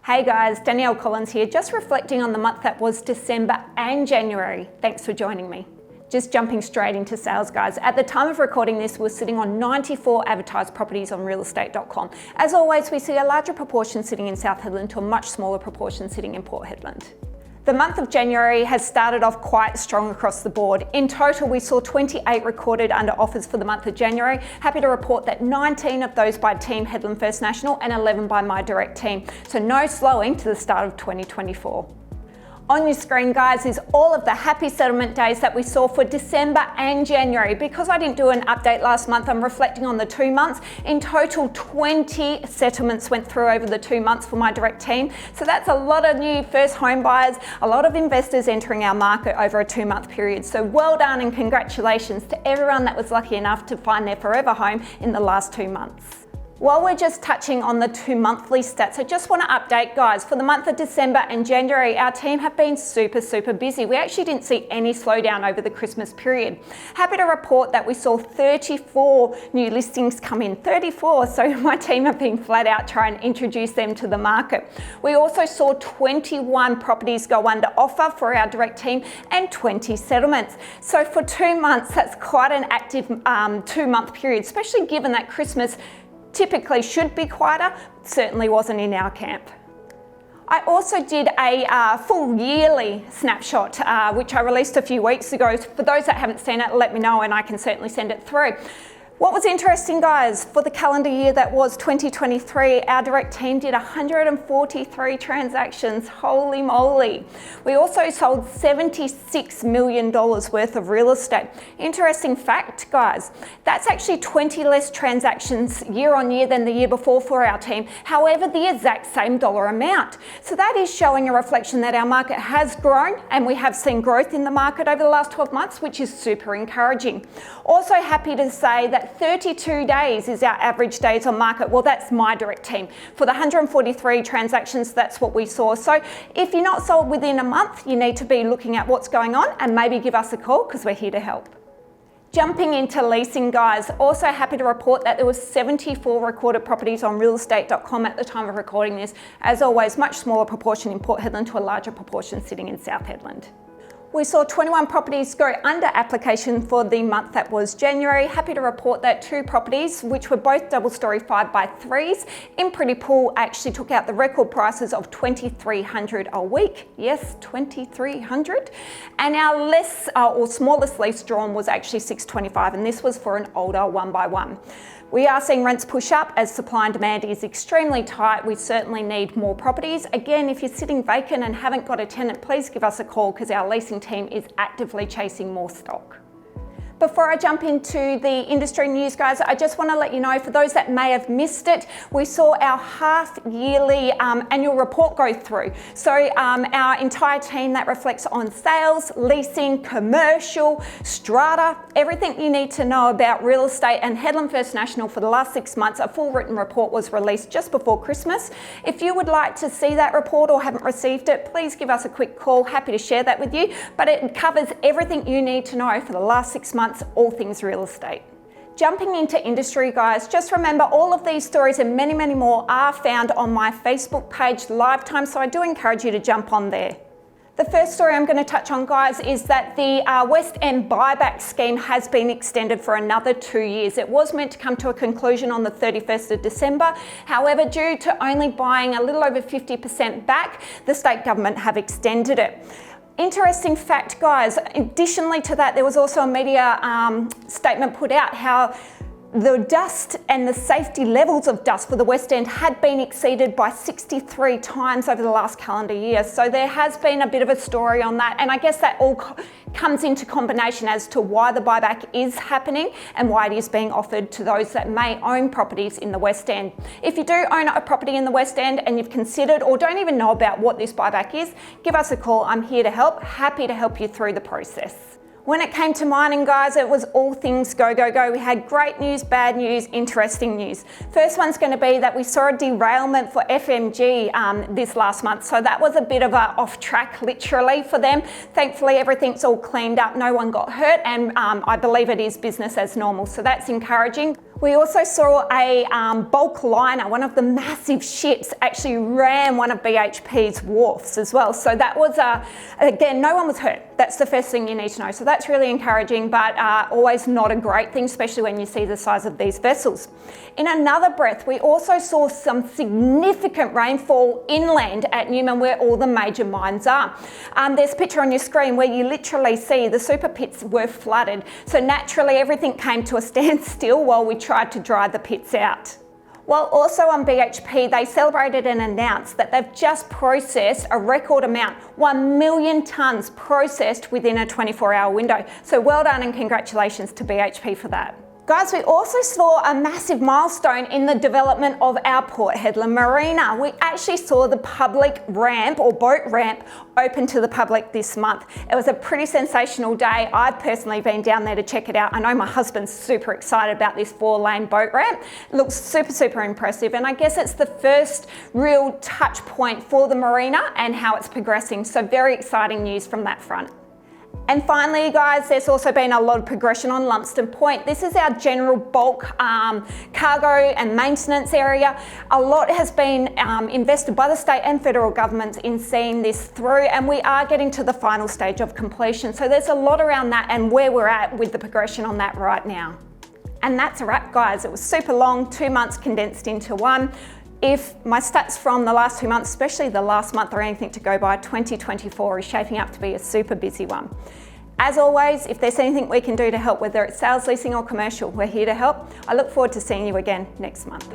Hey guys, Danielle Collins here, just reflecting on the month that was December and January. Thanks for joining me. Just jumping straight into sales, guys. At the time of recording this, we're sitting on 94 advertised properties on realestate.com. As always, we see a larger proportion sitting in South Hedland to a much smaller proportion sitting in Port Hedland. The month of January has started off quite strong across the board. In total, we saw 28 recorded under offers for the month of January. Happy to report that 19 of those by Team Hedland First National and 11 by my direct team. So no slowing to the start of 2024. On your screen, guys, is all of the happy settlement days that we saw for December and January. Because I didn't do an update last month, I'm reflecting on the 2 months. In total, 20 settlements went through over the 2 months for my direct team. So that's a lot of new first home buyers, a lot of investors entering our market over a 2-month period. So well done and congratulations to everyone that was lucky enough to find their forever home in the last 2 months. While we're just touching on the 2 monthly stats, I just want to update, guys, for the month of December and January, our team have been super busy. We actually didn't see any slowdown over the Christmas period. Happy to report that we saw 34 new listings come in, 34, so my team have been flat out trying to introduce them to the market. We also saw 21 properties go under offer for our direct team and 20 settlements. So for 2 months, that's quite an active 2-month period, especially given that Christmas typically should be quieter, certainly wasn't in our camp. I also did a full yearly snapshot, which I released a few weeks ago. For those that haven't seen it, let me know and I can certainly send it through. What was interesting, guys, for the calendar year that was 2023, our direct team did 143 transactions. Holy moly. We also sold $76 million worth of real estate. Interesting fact, guys, that's actually 20 less transactions year on year than the year before for our team. However, the exact same dollar amount. So that is showing a reflection that our market has grown and we have seen growth in the market over the last 12 months, which is super encouraging. Also happy to say that 32 days is our average days on market. Well, that's my direct team. For the 143 transactions, that's what we saw. So if you're not sold within a month, you need to be looking at what's going on and maybe give us a call because we're here to help. Jumping into leasing, guys, also happy to report that there was 74 recorded properties on realestate.com at the time of recording this. As always, much smaller proportion in Port Hedland to a larger proportion sitting in South Hedland. We saw 21 properties go under application for the month that was January. Happy to report that 2 properties, which were both double-storey 5x3s, in Pretty Pool actually took out the record prices of $2,300 a week. Yes, $2,300. And our smallest lease drawn was actually $625, and this was for an older 1x1. We are seeing rents push up as supply and demand is extremely tight. We certainly need more properties. Again, if you're sitting vacant and haven't got a tenant, please give us a call because our leasing team is actively chasing more stock. Before I jump into the industry news, guys, I just want to let you know, for those that may have missed it, we saw our half-yearly annual report go through. So our entire team that reflects on sales, leasing, commercial, strata, everything you need to know about real estate and Hedland First National for the last 6 months. A full written report was released just before Christmas. If you would like to see that report or haven't received it, please give us a quick call. Happy to share that with you. But it covers everything you need to know for the last 6 months. All things real estate. Jumping into industry, guys, just remember all of these stories and many more are found on my Facebook page Lifetime, so I do encourage you to jump on there. The first story I'm going to touch on, guys, is that the West End buyback scheme has been extended for another 2 years. It was meant to come to a conclusion on the 31st of December. However, due to only buying a little over 50% back, the state government have extended it. Interesting fact, guys, additionally to that, there was also a media statement put out how the dust and the safety levels of dust for the West End had been exceeded by 63 times over the last calendar year. So there has been a bit of a story on that. And I guess that all comes into combination as to why the buyback is happening and why it is being offered to those that may own properties in the West End. If you do own a property in the West End and you've considered or don't even know about what this buyback is, give us a call. I'm here to help, happy to help you through the process. When it came to mining, guys, it was all things go. We had great news, bad news, interesting news. First one's going to be that we saw a derailment for FMG this last month. So that was a bit of a off track, literally, for them. Thankfully, everything's all cleaned up. No one got hurt. And I believe it is business as normal. So that's encouraging. We also saw a bulk liner, one of the massive ships, actually ram one of BHP's wharfs as well. So that was, again, no one was hurt. That's the first thing you need to know. So that's really encouraging, but always not a great thing, especially when you see the size of these vessels. In another breath, we also saw some significant rainfall inland at Newman, where all the major mines are. There's a picture on your screen where you literally see the super pits were flooded. So naturally, everything came to a standstill while we tried to dry the pits out. While also on BHP, they celebrated and announced that they've just processed a record amount, 1 million tonnes processed within a 24-hour window. So well done and congratulations to BHP for that. Guys, we also saw a massive milestone in the development of our Port Hedland Marina. We actually saw the public ramp or boat ramp open to the public this month. It was a pretty sensational day. I've personally been down there to check it out. I know my husband's super excited about this 4-lane boat ramp. It looks super, super impressive. And I guess it's the first real touch point for the marina and how it's progressing. So very exciting news from that front. And finally, guys, there's also been a lot of progression on Lumsden Point. This is our general bulk cargo and maintenance area. A lot has been invested by the state and federal governments in seeing this through, and we are getting to the final stage of completion. So there's a lot around that and where we're at with the progression on that right now. And that's a wrap, guys. It was super long, 2 months condensed into one. If my stats from the last 2 months, especially the last month, are anything to go by, 2024 is shaping up to be a super busy one. As always, if there's anything we can do to help, whether it's sales, leasing or commercial, we're here to help. I look forward to seeing you again next month.